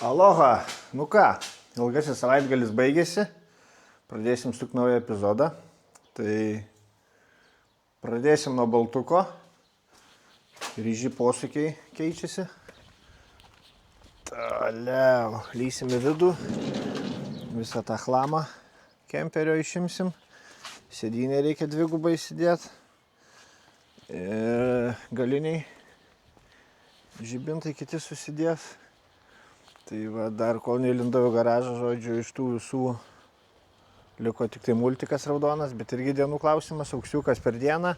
Aloha, nu ką, ilgasis savaitgalis baigėsi, pradėsim suk naują epizodą, tai pradėsim nuo baltuko, ryži posūkiai keičiasi, toliau lysim į vidų, visą tą chlamą kemperio išimsim, sėdynę reikia dvigubai įsidėti, galiniai žibintai kiti susidės. Tai va, dar kol neįlindau į garažą, žodžiu, iš tų visų liko tik tai multikas raudonas, bet irgi dienų klausimas, auksiukas per dieną,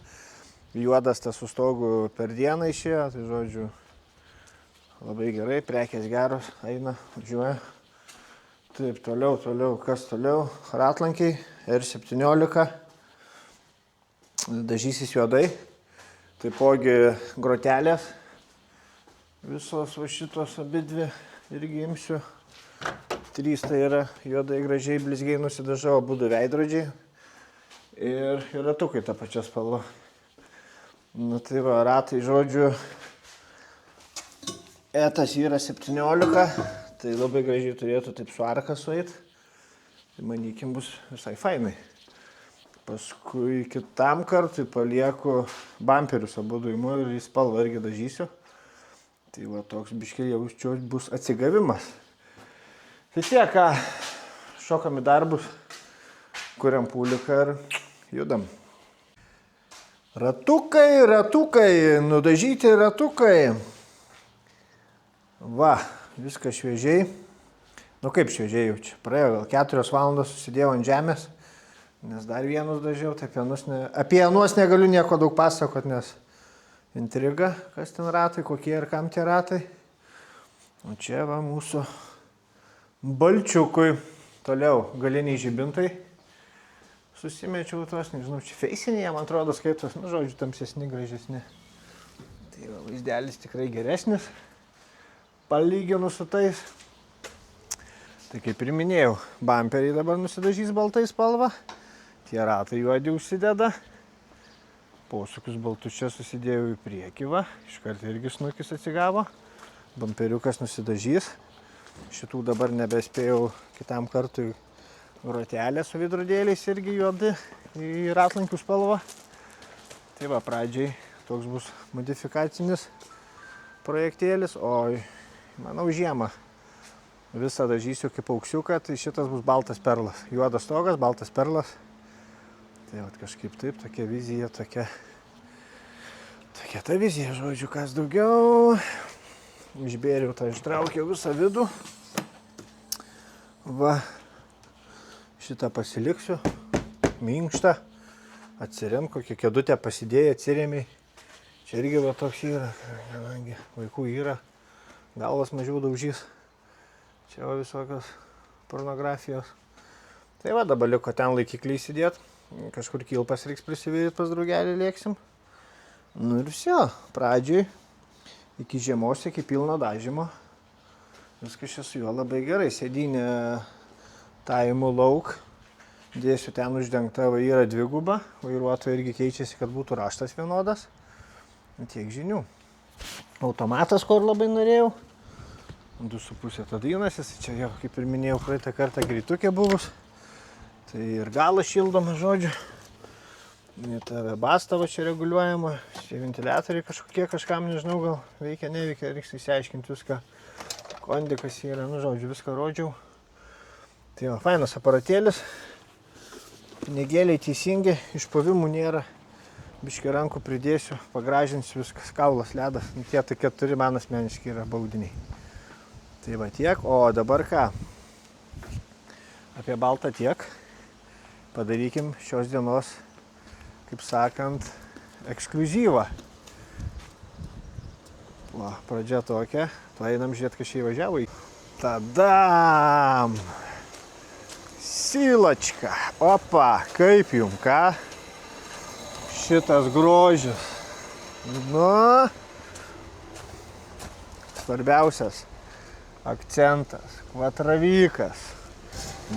juodas tas su stogu per dieną išėjo, tai žodžiu, labai gerai, prekės geros, eina, važiuoja. Taip, toliau, kas toliau, ratlankiai, R17, dažysis juodai, taipogi grotelės, visos va šitos abidvi. Irgi imsiu. 3 tai yra juodai gražiai blizgiai nusidažau, abudu veidrodžiai. Ir ratukai tą pačią spalvą. Nu tai va, ratai žodžiu. Etas yra 17, tai labai gražiai turėtų taip su arka sueit. Tai manykim bus visai fainai. Paskui kitam kartui palieku bamperius abudu imu ir į spalvą irgi dažysiu. Tai va, toks biškiai jaučiu bus atsigavimas. Tai tiek, ką, šokam į darbus, kuriam pūliką ir judam. Ratukai, nudažyti ratukai. Va, viskas šviežiai. Nu kaip šviežiai jau čia, praėjo gal 4 valandas susidėjau ant žemės, nes dar vienus dažiau, tai apie anuos negaliu nieko daug pasakot, nes intriga, kas ten ratai, kokie ir kam tie ratai. O čia va mūsų balčiukui. Toliau galiniai žibintai. Susimečiau tuos, nežinau, čia feisinėje, man atrodo, skaitos, nu žodžiu, tamsesni, gražesni. Tai va, vaizdelis tikrai geresnis, palyginus su tais. Tai kaip ir minėjau, bamperiai dabar nusidažys baltai spalvą. Tie ratai juodi užsideda. Posūkius baltus čia susidėjau į priekį, va, iškart irgi snukis atsigavo, bamperiukas nusidažys, šitų dabar nebespėjau kitam kartui grotelę su vidrodėliais irgi juodi į ratlankių spalvą. Tai va, pradžiai toks bus modifikacinis projektėlis, o manau žiemą visą dažysiu kaip auksiuką, tai šitas bus baltas perlas, juodas stogas, baltas perlas. Tai vat kažkaip taip, tokia vizija, tokia ta vizija, žodžiu, kas daugiau. Išbėriau tą, ištraukiau visą vidų. Va, šitą pasiliksiu, minkštą, atsirem, kokią kėdutę pasidėjai, atsiremiai. Čia irgi va toks yra, kadangi vaikų yra, galvas mažiau daužys. Čia va visokios pornografijos. Tai va, dabar liko ten laikiklį įsidėt. Kažkur kilpas reiks prisivėryti pas draugelį lėksim. Nu ir viso, pradžiai iki žiemos, iki pilno dažymo. Viskas čia su juo labai gerai. Sėdynė taimu lauk. Dėsiu ten uždengta, va yra dviguba. Vairuotojai irgi keičiasi, kad būtų raštas vienodas. Tiek žinių. Automatas, kur labai norėjau. 2,5 tadinasis. Čia jau, kaip ir minėjau, praeitą kartą greitukė buvus. Tai ir galas šildomas, žodžiu. Ta basta va čia reguliuojama. Čia ventiliatoriai kažkokie, kažkam nežinau, gal veikia, neveikia. Reiks įsiaiškinti viską. Kondikas yra, nu žodžiu, viską rodžiau. Tai va, fainas aparatėlis. Pinigėliai teisingi, išpavimų nėra. Biškį rankų pridėsiu, pagražinsiu viskas, kaulas, ledas. Tie tai 4 man asmeniškai yra baudiniai. Tai va tiek, o dabar ką? Apie baltą tiek. Padarykim šios dienos, kaip sakant, ekskliuzyvą. Va, pradžia tokia. Einam žiūrėti, kas čia įvažiavo. Tadam! Silačka. Opa, kaip jum, ką? Šitas grožis. Nu, svarbiausias akcentas. Kvatravykas.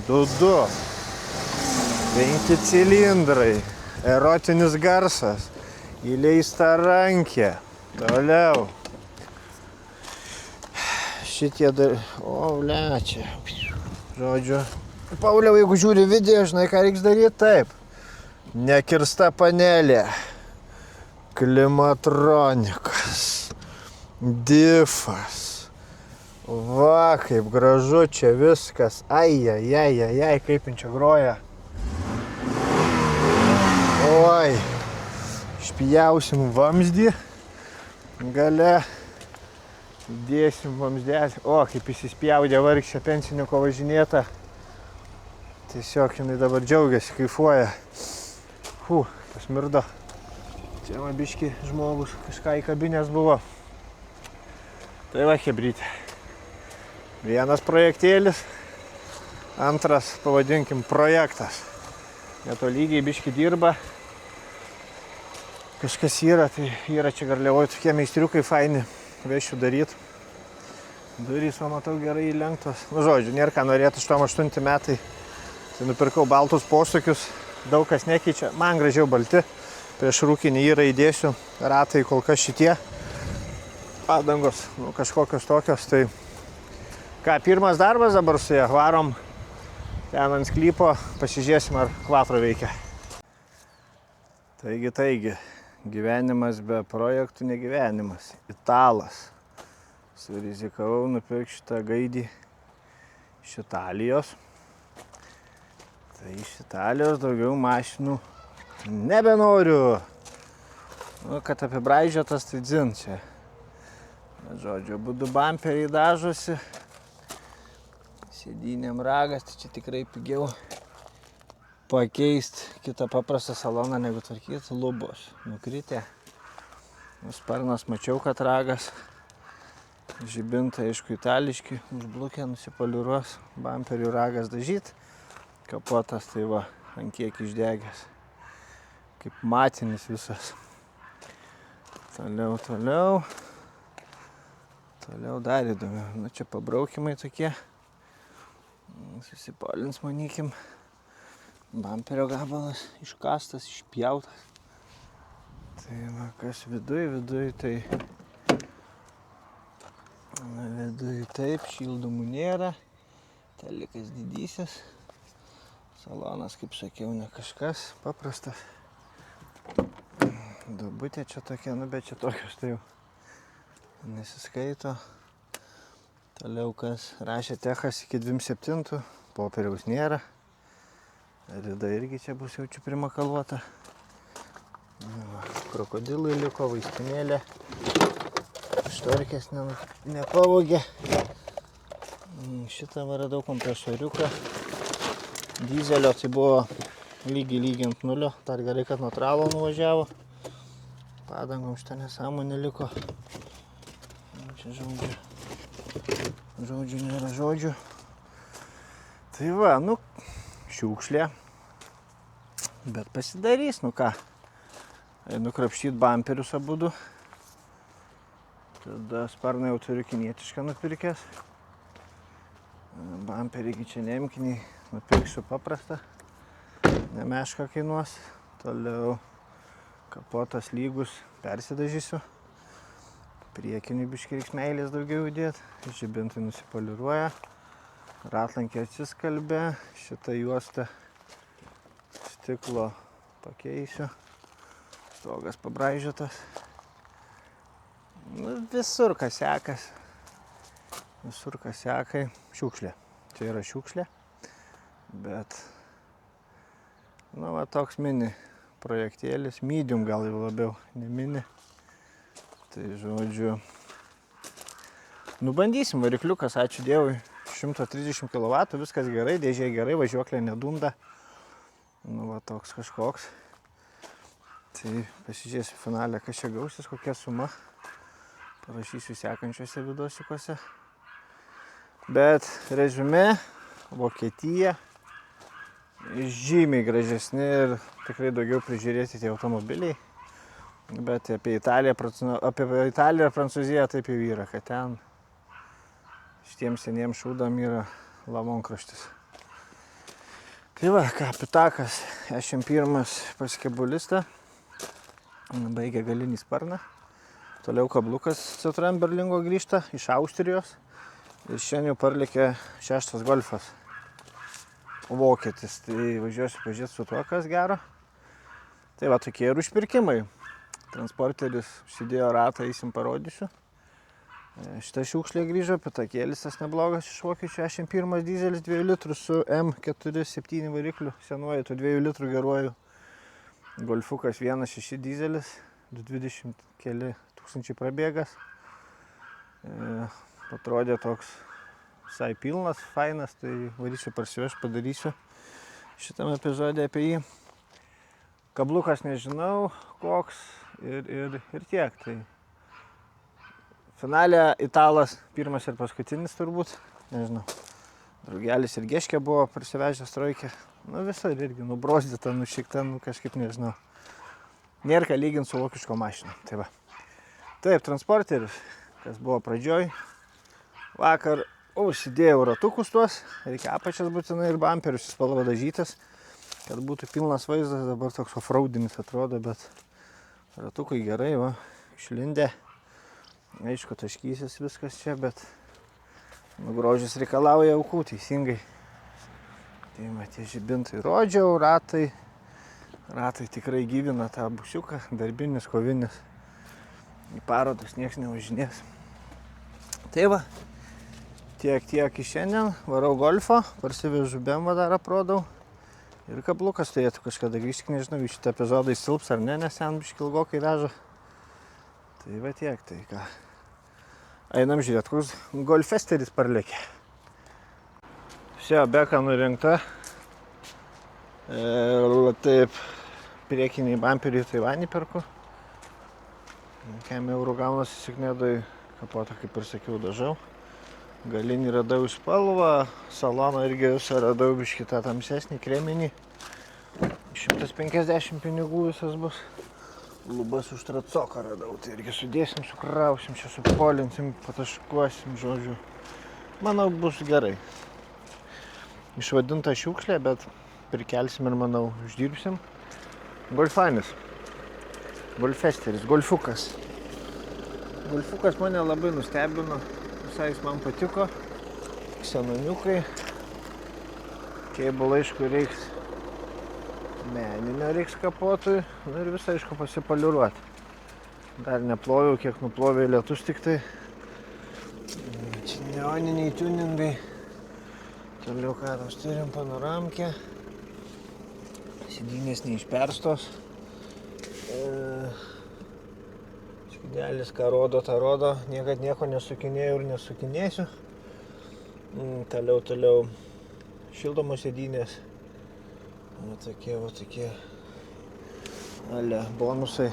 2. 5 cilindrai, erotinis garsas, įleista rankė, toliau. šitie dar... O, čia. Žodžiu. Pauliau, jeigu žiūri video, žinai, ką reiks daryti? Taip. Nekirsta panelė. Klimatronikas. Difas. Va, kaip gražu čia viskas. Ai, kaip jin čia groja. Oi. Išpjausim vamzdį. Gale. Dėsim vamzdėlį. O, kaip įsispjaudė vargšė pensininko važinėta. Tiesiog jinai dabar džiaugiasi, kaifuoja. Pasmirdo. Čia man biški žmogus kažką įkabinės buvo. Tai va, hebrytė. Vienas projektėlis, antras, pavadinkim, projektas. Netolygiai biški dirba. Kažkas yra, tai yra čia garliavoj tokie meistriukai faini. Vešiu daryt. Durys, man matau, gerai įlenktos. Nu, žodžiu, nėra ką norėtų, 8 metai. Tai nupirkau baltus posūkius, daug kas nekeičia. Man gražiau balti. Prieš rūkinį yra įdėsiu. Ratai kol kas šitie. Padangos, nu, kažkokios tokios. Tai ką, pirmas darbas dabar su ją. Varom ten ant sklypo, pasižiūrėsim, ar kvatro veikia. Taigi. Gyvenimas be projektų negyvenimas. Italas. Surizikavau nupirkti šitą gaidį iš Italijos. Tai iš Italijos daugiau mašinų nebenoriu. Nu, kad apibraižėtas, tai dzin čia. Bet, žodžiu, abudu bamperiai dažosi. Sėdynėm ragas, tai čia tikrai pigiau pakeisti kitą paprastą saloną negu tvarkyti. Lubos nukritę. Sparnas mačiau, kad ragas. Žibintai, aišku, itališki. Užblukę nusipoliruos. Bamperių ragas dažyt. Kapotas tai va, ant kiek išdegęs. Kaip matinis visas. Toliau. Toliau dar įdomiau. Nu, čia pabraukimai tokie. Susipolins, manykim. Bamperio gabalas iškastas, išpjautas. Tai va, kas viduj, tai... Viduj taip, šildomų nėra. Telikas didysis. Salonas, kaip sakiau, ne kažkas paprastas. Dubutė čia tokia, nu bet čia tokios tai jau nesiskaito. Toliau kas rašė techas iki 27, popieriaus nėra. Rida irgi čia bus jaučiu primakaluota. Krokodilai liko, vaistinėlė. Štorkės nepavogė. Šitą radau kompresoriuką. Dizelio tai buvo lygiai ant nulio. Dar gerai, kad nuo tralo nuvažiavo. Padangom šitą nesąmonę liko. Čia žodžių nėra žodžių. Tai va, nu, šiukšlė. Bet pasidarys, nu ką. Einu krapštyt bamperius abudu. Tada sparną jau turiu kinietišką nupirkęs. Bamperį čia neimkiniai. Nupirksiu paprastą. Nemešką kainuos. Toliau kapotas lygus persidažysiu. Priekinį biškį reiks meilės daugiau įdėt. Žibintai nusipoliruoja. Ratlankė atsiskalbė. Šitą juostą stiklo pakeisiu. Stogas pabraižytas. Nu, visur kas sekas. Šiukšlė. Čia yra šiukšlė. Bet, nu, va, toks mini projektėlis. Medium gal jau labiau, ne mini. Tai žodžiu, nu bandysim, varikliukas, ačiū Dievui, 130 kW, viskas gerai, dėžė gerai, važiuoklė nedunda. Nu va, toks kažkoks. Tai pasižiūrėsiu finalę, kas čia gausis, kokia suma. Parašysiu sekančiuose vidosikuose. Bet reziumė, Vokietija, žymiai gražesni ir tikrai daugiau prižiūrėti tie automobiliai. Bet apie Italiją ir Prancūziją taip jau yra, kad ten šitiems seniems šūdam yra lavonkraštis. Tai va, kapitakas, Š1 paskebulista, baigė galinį sparną. Toliau kablukas Citroen Berlingo grįžta iš Austrijos. Ir šiandien jau parlėkė 6 golfas. Vokietis. Tai važiuosiu pažiūrėti su tuo, kas gero. Tai va, tokie ir užpirkimai. Transporteris užsidėjo ratą, eisim parodysiu. Šitą šiukšlę grįžo, pitakėlis tas neblogas iš vokiečių, 61 dizelis 2 litrų su M47 varikliu, senuoju, to 2 litrų geruoju. Golfukas 1.6 dizelis, 220 keli tūkstančiai prabėgas. Atrodė toks visai pilnas, fainas, tai varysiu parsiveš, padarysiu šitame epizode apie jį. Kablukas nežinau koks ir tiek. Tai finale italas pirmas ir paskutinis turbūt, nežinau. Draugelis ir Geškė buvo prisivežęs trojkę. Nu visai irgi nubrozdyta, nušikta, kažkaip nežinau. Nėra ką lyginti su vokiško mašina. Tai va. Taip, transporteris, kas buvo pradžioj. Vakar užsidėjau ratukus tuos, reikia apačias būtinai ir bamperius spalva dažytas, kad būtų pilnas vaizdas, dabar toks offroadinis atrodo, bet ratukai gerai, va, išlindė. Aišku, taškysis viskas čia, bet grožis reikalauja aukų, teisingai. Tai va, tie žibintai rodžiau, ratai tikrai gyvina tą busiuką, darbinis, kovinis. Į parodas nieks neužinės. Tai va, tiek iš šiandien, varau golfą, parsivežu BMW dar aprodau. Ir kablukas turėtų kažkada grįžti, nežinau, į šitą epizodą įsilps ar ne, nes ten biškį ilgokai veža. Tai va tiek, tai ką. Einam žiūrėt, koks golfesteris parlėkė. Vse, beka nurinkta. Taip, priekiniai bamperiai Taivanį perku. Kem eurų gaunasi Siknedoj, kapotą kaip ir sakiau dažau. Galinį radau spalvą, saloną irgi visą radau biškį tą tamsesnį, kreminį. 150 pinigų visas bus. Lubas už tracoką radau, tai irgi sudėsim, sukrausim, čia supolinsim, pataškuosim, žodžiu. Manau, bus gerai. Išvadinta šiukšlė, bet prikelsim ir manau, uždirbsim. Golfanis. Golfesteris, golfukas. Golfukas mane labai nustebino, visai jis man patiko. Senoniukai. Keibul, aišku, reiks meninio reiks kapotui, ir visą, aišku, pasipaliuruoti. Dar neploviau, kiek nuplovė lietus tik tai. Čia neoniniai tuningai. Toliau ką mes turim, panoramkę. Sėdynės neišperstos. Skidelis, ką rodo, tą rodo. Niekad nieko nesukinėjau ir nesukinėsiu. Toliau šildomos sėdynės. Va tokie ale bonusai.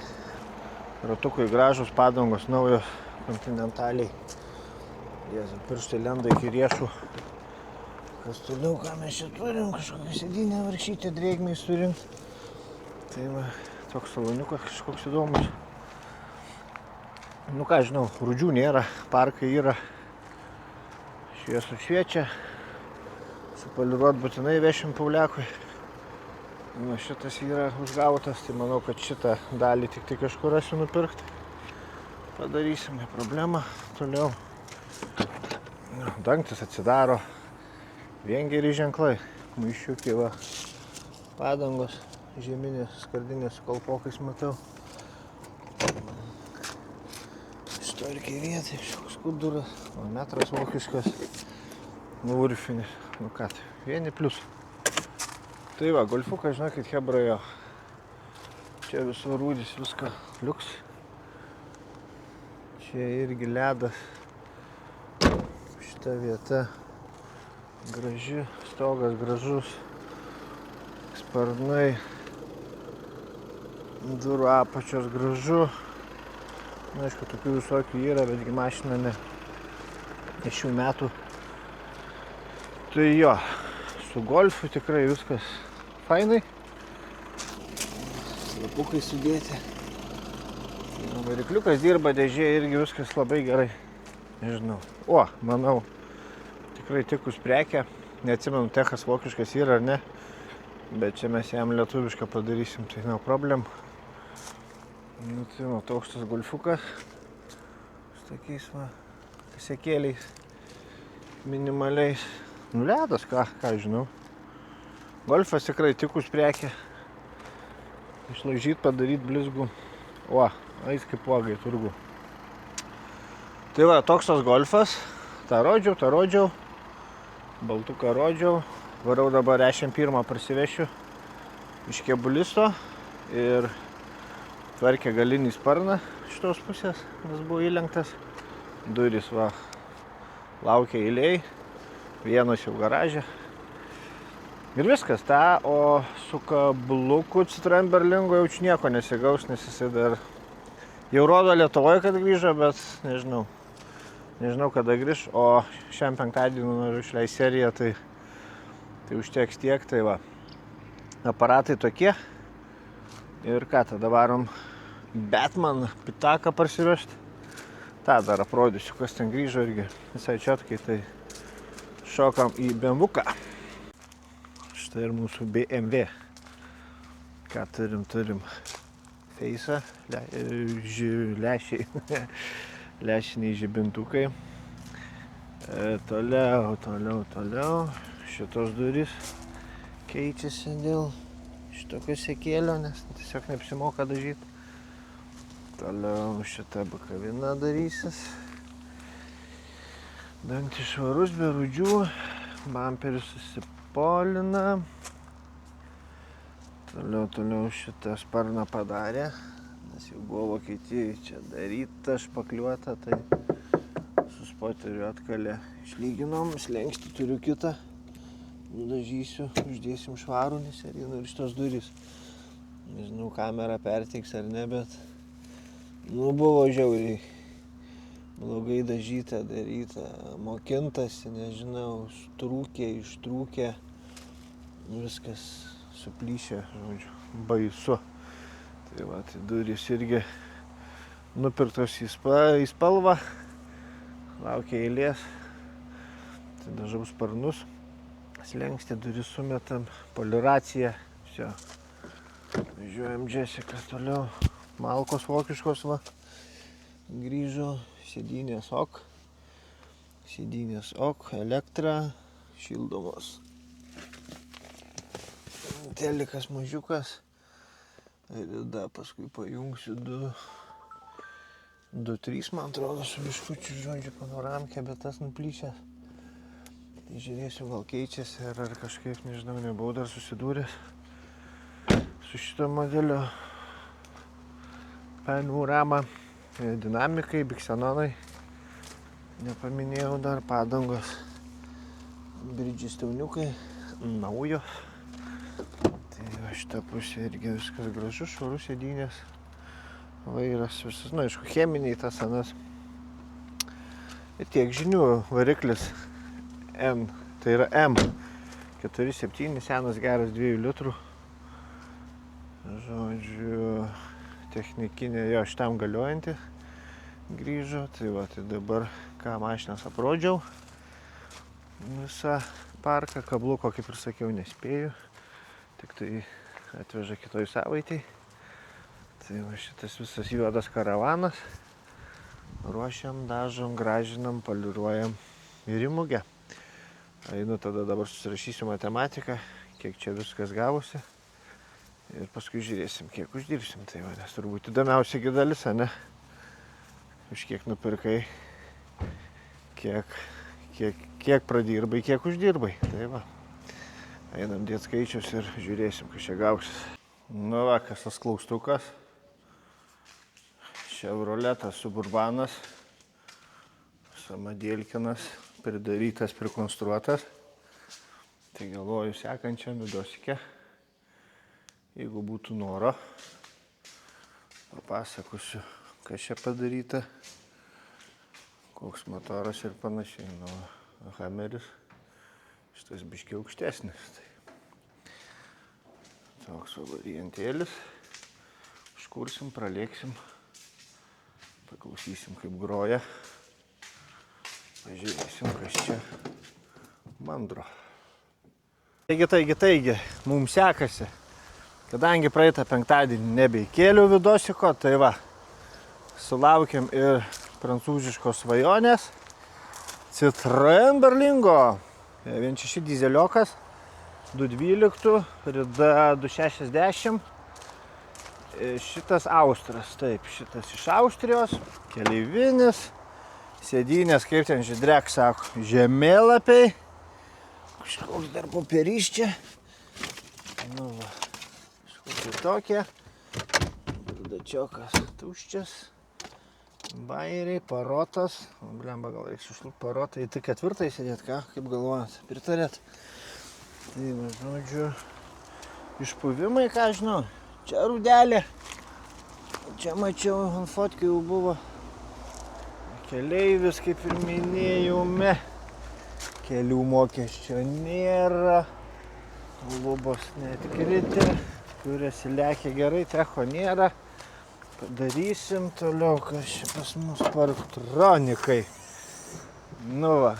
Ratukai gražus, padangos naujos, kontinentaliai. Jėzau, pirštai lenda iki riešų. Kas toliau, ką mes čia turim, kažkokią sėdynę varšytę drėgmiai surinkt. Tai va, toks saloniukas kažkoks įdomus. Nu ką žinau, rūdžių nėra, parkai yra. Šviesų šviečia. Supoliruot būtinai vešim Pauliakui. Nu, šitas yra užgautas, tai manau, kad šitą dalį tik tai kažkur rasiu nupirkti. Padarysim, ne problema. Toliau. Dangtis atsidaro. Viengeriai ženklai. Maišiukai, va. Padangos. Žieminės skardinės su kolpokais matau. Istorikai vietai, kažkoks skuduras. Metras vokiškas. Urfinis. Nu ką, vieni plius. Tai va, golfukas, žinokit, hebra jo. Čia visur rūdis, viską liuks. Čia irgi ledas. Šita vieta graži, stogas gražus. Sparnai. Durų apačios gražu. Na, aišku, tokių visokių yra, betgi mašina ne šių metų. Tai jo, su golfu tikrai viskas fainai. Lapukai sudėti. Varikliukas dirba dėžė, irgi viskas labai gerai. Nežinau. O, manau, tikrai tikus prekę. Neatsimenu, techas vokiškas yra ar ne. Bet čia mes jam lietuvišką padarysim, tai no problem. Nu, tai no, toks tas golfukas. Su tokiais va, kasekėliais. minimaliais. Nu, ledas, ką žinau. Golfas tikrai tikus prekė. Išlaižyt, padaryt blizgų. O, ais kaip uogai turgų. Tai va, toks tas golfas. tą rodžiau. Baltuką rodžiau. Varau dabar E1 prasivešiu iš kėbulisto ir tvarkė galinį sparną šitos pusės, nes buvo įlenktas. Durys va, laukia eilėj, vienas jau garaže. Ir viskas, tą, o su kabluku Citroen Berlingo jau nieko nesigaus, nes jisai dar jau rodo Lietuvoje, kad grįžo, bet nežinau kada grįž, o šiam penktadienį noriu išleisti seriją, tai užteks tiek, tai va. Aparatai tokie. Ir ką, tada varom Batman pitaką parsivežti. tą dar aprodysiu, kas ten grįžo irgi visai čiotkai, tai šokam į BMW-ką. Štai ir mūsų BMW. Ką turim feisą, lešiai, lešiniai žibintukai. Toliau. Šitos durys keičiasi dėl šitokio sekėlio, nes tiesiog neapsimoka dažyti. Toliau šita bakavina darysis. Dangtis švarus, be rūdžių. Bamperis susipolina. Toliau šitą sparną padarė, nes jau buvo Vokietijai čia daryta, špakliuota, tai su spoteriu atkalė. Išlyginom, slenkstį turiu kitą. Nudažysiu, uždėsim švarų, nes ir šitos durys. Nežinau, kamera perteiks ar ne, bet buvo žiauriai blogai dažyta, daryta, mokintasi, nežinau, ištrūkė, viskas suplyšė, žodžiu, baisu. Tai va, tai durys irgi nupirktos į spalvą, laukia eilės, tai dažau sparnus, slenkstį duris sumetam, poliracija, все. Važiuojam Jessica toliau. Malkos vokiškos va, grįžo, sėdynės ok, elektra, šildomos. Telikas mažiukas, ir paskui pajungsiu 2-3, man atrodo, su biškučiu, žodžiu, panoramkė, bet tas nuplyšęs. Tai žiūrėsiu, gal keičiasi, ar kažkaip, nežinau, nebuvau dar susidūręs su šito modelio. Panorama, dinamikai, biksenonai, nepaminėjau dar, padangos, bridži stiauniukai, naujo. Tai va, šitą pusę irgi viskas gražu, švarus sėdynės, vairas, visas, aišku, cheminiai tas anas. Ir tiek žinių, variklis N, tai yra M, 4.7, senas geras 2 litrų. Žodžiu, technikinė jo šitam galiojanti grįžo, tai va, tai dabar ką mašinas aprodžiau, visą parką, kabluko, kaip ir sakiau, nespėju, tik tai atveža kitoj savaitai. Tai va, šitas visas juodas karavanas, ruošiam, dažom, gražinam, poliruojam ir į mugę. Einu tada dabar susirašysiu matematiką, kiek čia viskas gavosi. Ir paskui žiūrėsim, kiek uždirbsim. Tai va, nes turbūt įdomiausia dalis, ne? Už kiek nupirkai, kiek pradirbai, kiek uždirbai. Tai va, einam dėt skaičius ir žiūrėsim, kas čia gausis. Nu va, kas tas klaustukas. Chevroletas Suburbanas, Samadėlkinas, pridarytas, prikonstruotas. Tai galvoju sekančiam vidosike. Jeigu būtų noro, papasakosiu, kas čia padaryta, koks motoras ir panašiai. Nu, Hammeris, šitas biškiai aukštesnis. Tai. Toks variantėlis. Užkursim, pralėksim, paklausysim, kaip groja. Pažiūrėsim, kas čia mandro. Taigi, mums sekasi. Kadangi praeitą penktadienį nebeįkėliau vidosiko, tai va, sulaukėm ir prancūziškos svajonės. Citroen Berlingo. 1.6 dizeliokas. 212, rida 260. Šitas Austras, taip, šitas iš Austrijos. Keleivinis. Sėdynės, kaip ten Žydrek sako, žemėlapiai. Kažkoks dar popieriščia. Nu va, kažkokie tokie. Dačiokas tuščias. Bairiai, parotas. Blemba, gal reiks išlūk parotą. Į tai ketvirtai sėdėt, ką? Kaip galvojat? Pritarėt? Tai, žodžiu, išpuvimai, ką žinau. Čia rūdelė. Čia mačiau, ant fotkių jau buvo. Keleivis, kaip ir minėjome. Kelių mokesčio nėra. Lubos netkritė. Kuriasi lekia gerai, techo nėra. Padarysim toliau, kas čia pas mus parktronikai. Nu va.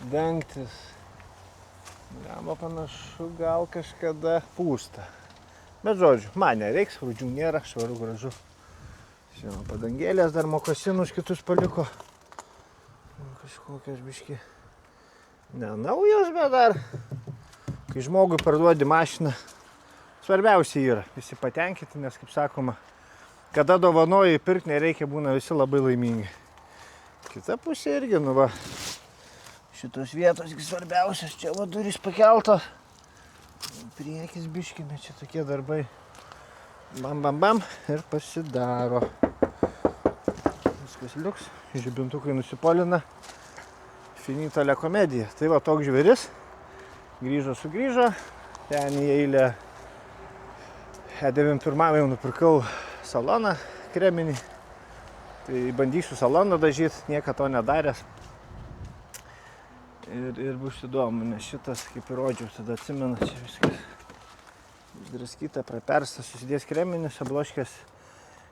Dengtis. Gama panašu gal kažkada pūsta. Bet žodžiu, man nereiks, rūdžių nėra, švaru gražu. Žinoma, padangėlės dar mokosinus kitus paliko. Kažkokios biški. Ne naujos, bet dar. Kai žmogui parduodi mašiną, svarbiausia yra visi patenkinti, nes, kaip sakoma, kada dovanoji pirkti nereikia, būna visi labai laimingi. Kita pusė irgi, nu va. Šitos vietos svarbiausias, čia va durys pakeltos. Priekis biški, bet čia tokie darbai. Bam, bam, bam ir pasidaro. Viskas liuks, žibintukai nusipolina. Finita la komedija. Tai va toks žvėris. Sugrįžo. Ten į eilę E91 jau nupirkau saloną kreminį. Tai bandysiu saloną dažyti, niekad to nedaręs. Ir bus įdomu, nes šitas, kaip ir rodžiau, tada atsimena, čia viskas draskyta, praperstas, susidės kreminis, abloškės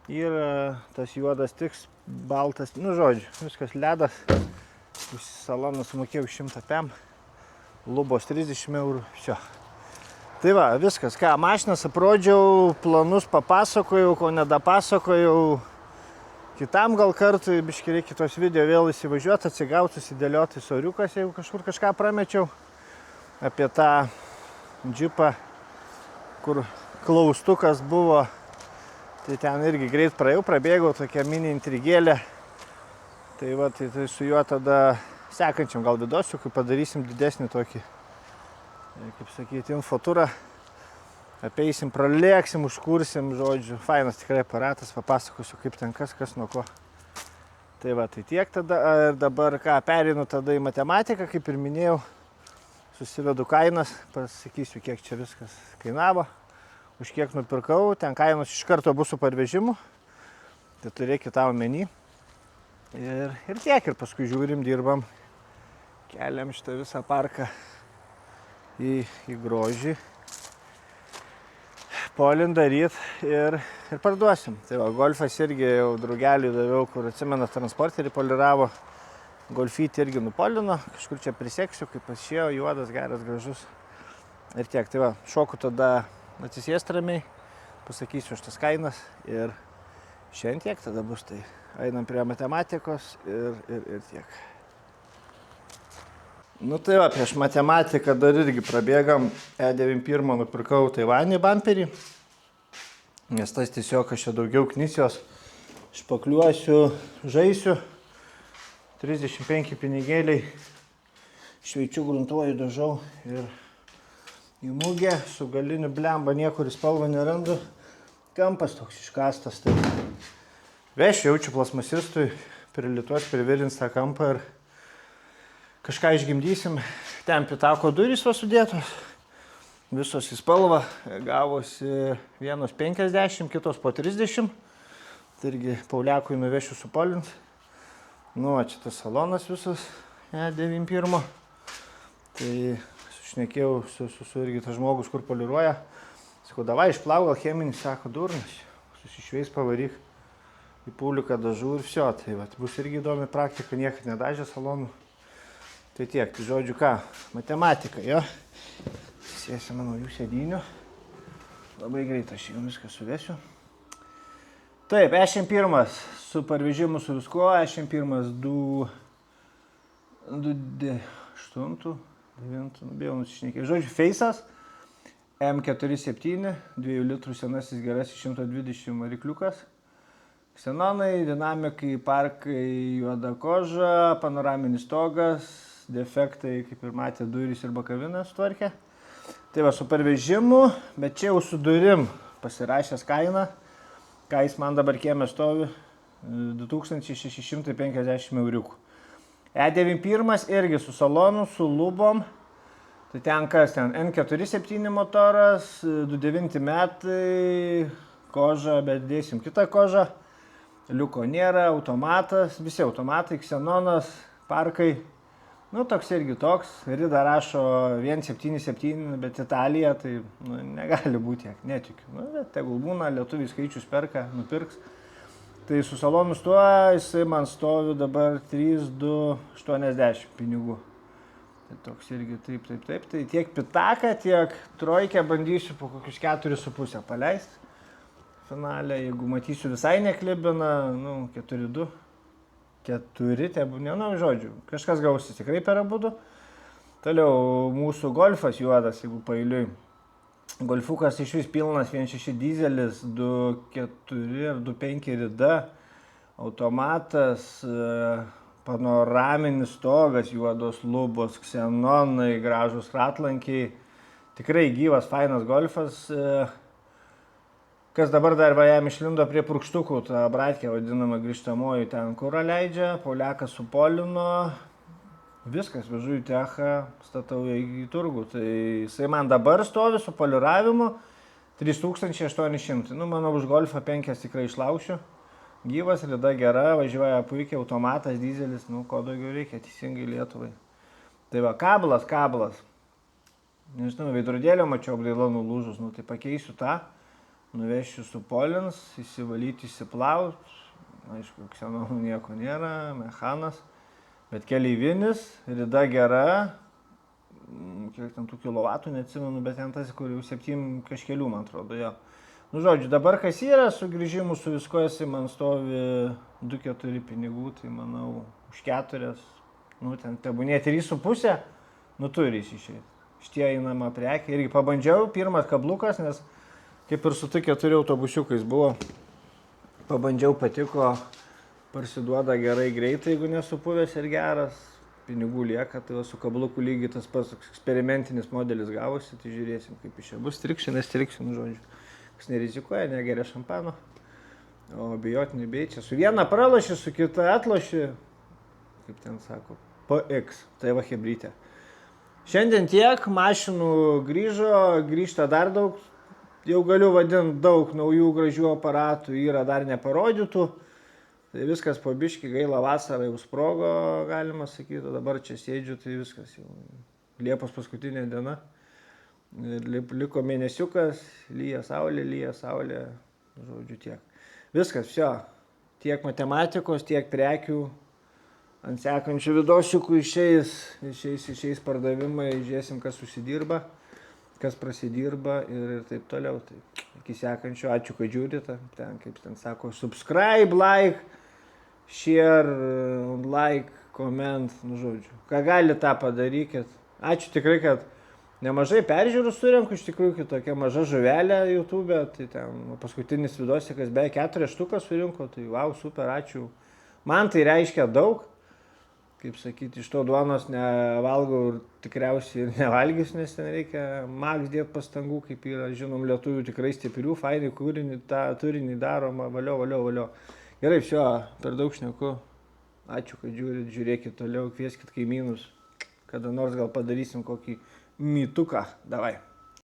yra, tas juodas tiks, baltas, nu žodžiu, viskas ledas. Saloną sumokėjau 100 pem, lubos 30 eurų, šio. Tai va, viskas, ką, mašinas aprodžiau, planus papasakojau, ko nedapasakojau. Kitam gal kartui, biški reikia tos video vėl įsivažiuoti, atsigauti, susidėlioti soriukas, jeigu kažkur kažką pramečiau. Apie tą džipą, kur klaustukas buvo, tai ten irgi greit praėjau, prabėgau, tokia mini intrigėlė. Tai va, tai su juo tada sekančiam gal vidosiu, kai padarysim didesnį tokį, kaip sakyti, infoturą. Apeisim, pralėksim, užkursim, žodžiu. Fainas tikrai aparatas, papasakosiu, kaip ten kas nuo ko. Tai va, tai tiek tada. Ir dabar ką, pereinu tada į matematiką, kaip ir minėjau. Susivedu kainas, pasakysiu, kiek čia viskas kainavo. Už kiek nupirkau, ten kainos iš karto bus su parvežimu. Tai turėkit tą omeny. Ir tiek, ir paskui žiūrim, dirbam. Keliam šitą visą parką į grožį. Polin daryt ir parduosim. Tai va, golfas irgi jau draugeliui daviau, kur atsimena transporterį poliravo. Golfytį irgi nupolino, kažkur čia priseksiu, kaip pasiėjo, juodas, geras, gražus. Ir tiek, tai va, šoku tada atsisėst ramiai, pasakysiu šitas kainas ir šiandien tiek tada bus. Tai einam prie matematikos ir tiek. Nu tai va, prieš matematiką dar irgi prabėgam. E91 nupirkau Taivanį bamperį. Nes tas tiesiog aš čia daugiau knisijos. Špakliuosiu, žaisiu. 35 pinigėliai. Šveičiu, gruntuoju, dažau. Ir į mugę su galiniu blemba niekur spalvą nerandu. Kampas toks iškastas. Tai vešiu, jaučiu plasmasistui. Prilituot, privirins tą kampą ir kažką išgimdysim, ten pitako durys va sudėtos, visos į spalvą, gavosi vienos 50, kitos po 30, tai irgi Pauliakui nuvešiu supolint. Nu, čia tas salonas visas, E91, tai sušnekėjau su irgi tas žmogus, kur poliruoja, sakau, davai išplau, gal cheminis, sako, durnas, susišveis pavaryk į Pauliuką dažų ir vsio, tai va, bus irgi įdomi praktika, niekad nedažė salonų. Tai tiek, tai žodžiu ką, matematika, jo. Sėsime naujų sėdynių. Labai greit aš jau viską suvesiu. Taip, E91 su parvežimu su viskuo, E91 8, 9, bijau nusišnekė. Žodžiu, Face'as M47, 2 litrų senasis gerasis 120 varikliukas. Ksenonai, dinamikai, parkai, juoda koža, panoraminis stogas, defektai, kaip ir matė, durys ir bakavinas tvarkė. Tai va, su parvežimu, bet čia jau su durim pasirašęs kainą, ką jis man dabar kieme stovi, 2650 euriukų. E91 irgi su salonu, su lubom, tai ten kas ten, N47 motoras, 29 metai, koža, bet dėsim kitą kožą, liuko nėra, automatas, visi automatai, ksenonas, parkai, nu toks irgi toks, Rida rašo 177, bet Italija, tai negali būti tiek, netikiu, bet tegul būna, lietuviai skaičius perka, nupirks. Tai su salonu tuo jisai man stovi dabar 3280 pinigų. Tai toks irgi taip. Tai tiek pitaką, tiek trojkę bandysiu po kokius 4,5 paleisti. Finale, jeigu matysiu visai neklibina, 4-2. 4, žodžiu, kažkas gausis tikrai per abudu. Toliau mūsų golfas juodas, jeigu pailiui. Golfukas iš vis pilnas 1.6 dizelis, 2.4 ar 2.5 rida, automatas, panoraminis stogas, juodos lubos, ksenonai, gražus ratlankiai. Tikrai gyvas, fainas golfas. Kas dabar dar jam išlindo prie purkštukų, ta bratkė vadinama grįžtamoji, ten kurą leidžia, Poliakas su Polino. Viskas, vežu į techą, statau į turgų. Tai jisai man dabar stovi su poliravimu 3800. Manau, už golfą 5 tikrai išlaušiu. Gyvas, rida gera, važiuoja puikiai, automatas, dizelis, ko daugiau reikia, teisingai Lietuvai. Tai va, kablas. Nežinau, veidrodėlio mačiau apdaila nulūžus, tai pakeisiu tą, nuvešiu su polins, įsivalyti, įsiplauti. Aišku, ksenonų nieko nėra, mechanas. Bet keleivinis, rida gera, kiek ten tų kilovatų neatsimenu, bet ten tas, kur jau 7 kažkelių, man atrodo, jo. Žodžiu, dabar kas yra, su grįžimu, su visko esi, man stovi 2-4 pinigų, tai manau, už 4, ten tebūnė 3,5, turi išeiti. Šitie einama prekė, irgi pabandžiau, pirmas kablukas, nes kaip ir su 4 autobusiukais buvo, pabandžiau, patiko. Parsiduoda gerai greitai, jeigu nesupuvęs ir geras, pinigų lieka, tai su kabluku lygiai tas pats eksperimentinis modelis gavosi, tai žiūrėsim, kaip iš čia bus, nestrikšiu, žodžiu. Kas nerizikuoja, negeria šampano, o bijoti nebijai čia. Su viena praloši, su kita atloši, kaip ten sako, PX, tai va hebrytė. Šiandien tiek, mašinų grįžta dar daug, jau galiu vadinti daug naujų gražių aparatų, yra dar neparodytų. Tai viskas po biškį, gaila vasarą jau sprogo, galima sakyti, o dabar čia sėdžiu, tai viskas jau Liepos paskutinė diena. Ir liko mėnesiukas, lyja saulė, žodžiu tiek. Viskas, все, tiek matematikos, tiek prekių, ant sekančių vidosiukų išeis pardavimai, žiūrėsim, kas susidirba, kas prasidirba ir taip toliau. Tai iki sekančio, ačiū, kad žiūrite, ten, kaip ten sako, subscribe, like, share, like, comment, žodžiu. Ką gali, tą padarykit. Ačiū tikrai, kad nemažai peržiūrų surenku, iš tikrųjų tokia maža žuvelė YouTube, tai ten paskutinis vidosikas beveik 4 štukas surinko, tai wow, super, ačiū. Man tai reiškia daug, kaip sakyti, iš to duonos nevalgau ir tikriausiai ir nevalgys, nes ten reikia maks dėti pastangų, kaip yra, žinom, lietuvių tikrai stiprių, fainai kūrinį, tą turinį daroma, valio. Gerai, per daug šneku. Ačiū, kad žiūrėkit toliau, kvieskit kaimynus. Kada nors gal padarysim kokį mytuką. Davai.